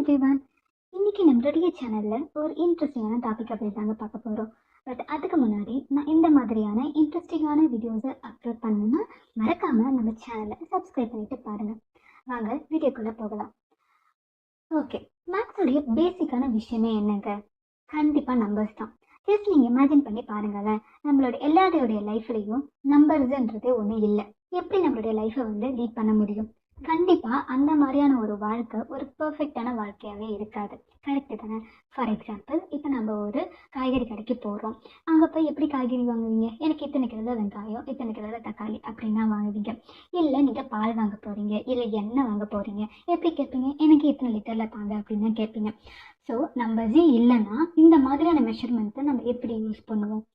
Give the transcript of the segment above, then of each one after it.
Everyone. இன்னைக்கு நம்மளுடைய சேனல்ல ஒரு இன்ட்ரெஸ்டிங்கான டாபிக் அப்படி தாங்க பார்க்க போறோம். பட் அதுக்கு முன்னாடி நான் இந்த மாதிரியான இன்ட்ரெஸ்டிங்கான வீடியோஸை அப்லோட் பண்ணணும்னா மறக்காம நம்ம சேனலை சப்ஸ்கிரைப் பண்ணிட்டு பாருங்க. வாங்க வீடியோக்குள்ள போகலாம். ஓகே, மேக்ஸோடைய பேசிக்கான விஷயமே என்னங்க? கண்டிப்பா நம்பர்ஸ் தான். ஜஸ்ட் நீங்க இமேஜின் பண்ணி பாருங்களேன். நம்மளோட எல்லாருடைய லைஃப்லயும் நம்பர்ஸ்ன்றதே ஒண்ணு இல்லை. எப்படி நம்மளுடைய லைஃப்பை வந்து லீட் பண்ண முடியும்? கண்டிப்பா அந்த மாதிரியான ஒரு வாழ்க்கை ஒரு பெர்ஃபெக்டான வாழ்க்கையாவே இருக்காது. கரெக்டு தானே? ஃபார் எக்ஸாம்பிள், இப்போ நம்ம ஒரு காய்கறி கடைக்கு போகிறோம். அங்கே போய் எப்படி காய்கறி வாங்குவீங்க? எனக்கு இத்தனை கிலோ வெங்காயம், இத்தனை கிலோ தக்காளி அப்படின்னா வாங்குவீங்க. இல்லை நீங்கள் பால் வாங்க போகிறீங்க, இல்லை எண்ணெய் வாங்க போகிறீங்க, எப்படி கேட்பீங்க? எனக்கு இத்தனை லிட்டரில் தாங்க அப்படின்னு தான் கேட்பீங்க. ஸோ நம்பர்ஸே இல்லைன்னா இந்த மாதிரியான மெஷர்மெண்ட்டை நம்ம எப்படி யூஸ் பண்ணுவோம்?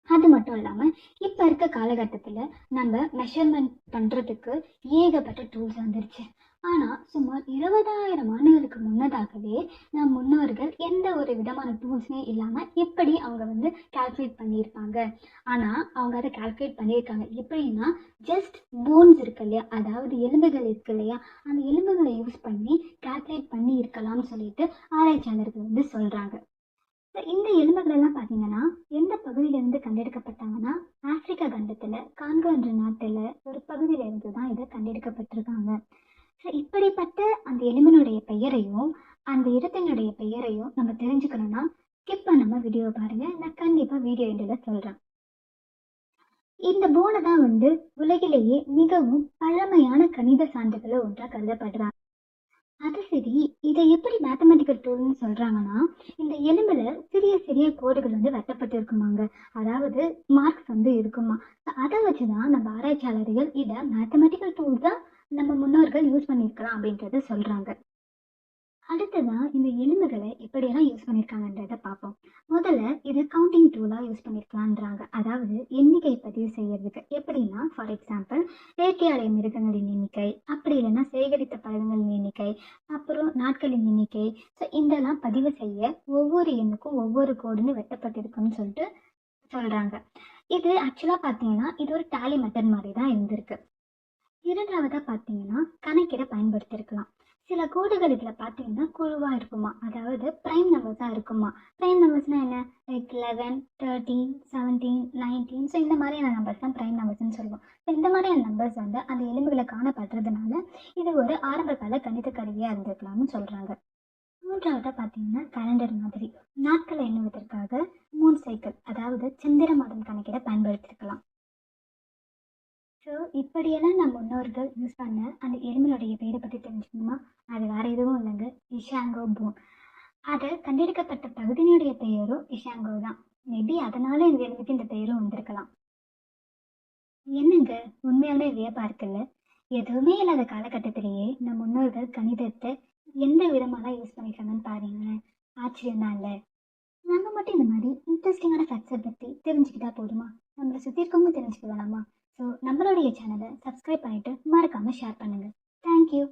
அது மட்டும் இல்லாமல் இப்போ இருக்க காலகட்டத்தில் நம்ம மெஷர்மெண்ட் பண்ணுறதுக்கு ஏகப்பட்ட டூல்ஸ் வந்துருச்சு. ஆனால் சுமார் 20,000 ஆண்டுகளுக்கு முன்னதாகவே நம் முன்னோர்கள் எந்த ஒரு விதமான டூல்ஸுமே இல்லாமல் எப்படி அவங்க வந்து கால்குலேட் பண்ணியிருப்பாங்க. ஆனால் அவங்க அதை கால்குலேட் பண்ணியிருக்காங்க எப்படின்னா, ஜஸ்ட் போன்ஸ் இருக்கு இல்லையா, அதாவது எலும்புகள் இருக்கு இல்லையா, அந்த எலும்புகளை யூஸ் பண்ணி கால்குலேட் பண்ணி இருக்கலாம்னு சொல்லிட்டு ஆராய்ச்சியாளர்கள் வந்து சொல்கிறாங்க. இந்த எலும்புகள் எல்லாம் பார்த்தீங்கன்னா எந்த பகுதியிலிருந்து கண்டெடுக்கப்பட்டாங்கன்னா, ஆப்பிரிக்கா கண்டத்தில் கான்கோ என்ற நாட்டில் ஒரு பகுதியிலிருந்து தான் இதை கண்டெடுக்கப்பட்டிருக்காங்க. ஸோ இப்படிப்பட்ட அந்த எலும்பினுடைய பெயரையும் அந்த இடத்தினுடைய பெயரையும் நம்ம தெரிஞ்சுக்கணும்னா ஸ்கிப் பண்ணாம வீடியோ பாருங்க. நான் கண்டிப்பாக வீடியோ எண்டில் சொல்கிறேன். இந்த போனை தான் வந்து உலகிலேயே மிகவும் பழமையான கணித சான்றுகளை ஒன்றாக கருதப்படுறாங்க. அது சரி, இதை எப்படி மேத்தமெட்டிக்கல் டூல்னு சொல்கிறாங்கன்னா, இந்த எலும்பில் சிறிய சிறிய கோடுகள் வந்து வெட்டப்பட்டு இருக்குமாங்க. அதாவது மார்க்ஸ் வந்து இருக்குமா. அதை வச்சு தான் நம்ம ஆராய்ச்சியாளர்கள் இதை மேத்தமெட்டிக்கல் டூல் தான் நம்ம முன்னோர்கள் யூஸ் பண்ணியிருக்கலாம் அப்படின்றத சொல்கிறாங்க. அடுத்ததான் இந்த எலும்புகளை எப்படியெல்லாம் யூஸ் பண்ணியிருக்காங்கன்றத பார்ப்போம். முதல்ல இது கவுண்டிங் டூலாக யூஸ் பண்ணியிருக்கலான்றாங்க. அதாவது எண்ணிக்கை பதிவு செய்யறதுக்கு. எப்படின்னா, ஃபார் எக்ஸாம்பிள், வேட்டையாடிய மிருகங்களின் எண்ணிக்கை, அப்படி இல்லைன்னா சேகரித்த பழங்களின் எண்ணிக்கை, அப்புறம் நாட்களின் எண்ணிக்கை. ஸோ இதெல்லாம் பதிவு செய்ய ஒவ்வொரு எண்ணுக்கும் ஒவ்வொரு கோடுன்னு வெட்டப்பட்டிருக்குன்னு சொல்லிட்டு சொல்கிறாங்க. இது ஆக்சுவலாக பார்த்தீங்கன்னா இது ஒரு டேலி மெத்தட் மாதிரி தான் இருந்திருக்கு. இரண்டாவதாக பார்த்தீங்கன்னா கணக்கிட பயன்படுத்தியிருக்கலாம். சில கோடுகள் இதில் பார்த்தீங்கன்னா குழுவாக இருக்குமா, அதாவது ப்ரைம் நம்பர்ஸாக இருக்குமா. ப்ரைம் நம்பர்ஸ்னால் என்ன? லைக் 11, 13, 17, 19. ஸோ இந்த மாதிரியான நம்பர்ஸ் தான் ப்ரைம் நம்பர்ஸ்ன்னு சொல்லுவோம். ஸோ இந்த மாதிரியான நம்பர்ஸ் வந்து அந்த எலும்புகளை காணப்படுறதுனால இது ஒரு ஆரம்ப கால கணித கருவியாக இருந்திருக்கலாம்னு சொல்கிறாங்க. மூன்றாவதாக பார்த்தீங்கன்னா கேலண்டர் மாதிரி நாட்களை எண்ணுவதற்காக மூன் சைக்கிள், அதாவது சந்திர மாதம் கணக்கிட பயன்படுத்தியிருக்கலாம். ஸோ இப்படியெல்லாம் நம் முன்னோர்கள் யூஸ் பண்ண அந்த எலும்பினுடைய பேரை பற்றி தெரிஞ்சுக்கணுமா? அது வேறு எதுவும் இல்லைங்க, இஷாங்கோ போன். அதை கண்டெடுக்கப்பட்ட பகுதியினுடைய பெயரும் இஷாங்கோ தான். மேபி அதனால இந்த எலும்புக்கு இந்த பெயரும் வந்திருக்கலாம். என்னங்க, உண்மையாகவே வியப்பா இருக்குல்ல? எதுவுமே இல்லாத காலகட்டத்திலேயே நம் முன்னோர்கள் கணிதத்தை எந்த விதமாலாம் யூஸ் பண்ணியிருக்காங்கன்னு பாருங்களேன். ஆச்சரியம் தான் இல்லை? நம்ம மட்டும் இந்த மாதிரி இன்ட்ரெஸ்டிங்கான ஃபேக்ட்ஸை பற்றி தெரிஞ்சுக்கிட்டா போதுமா? நம்மளை சுற்றி இருக்கவங்க தெரிஞ்சுக்க வேணாமா? ஸோ நம்மளுடைய சேனலை சப்ஸ்கிரைப் பண்ணிவிட்டு மறக்காமல் ஷேர் பண்ணுங்கள். தேங்க்யூ.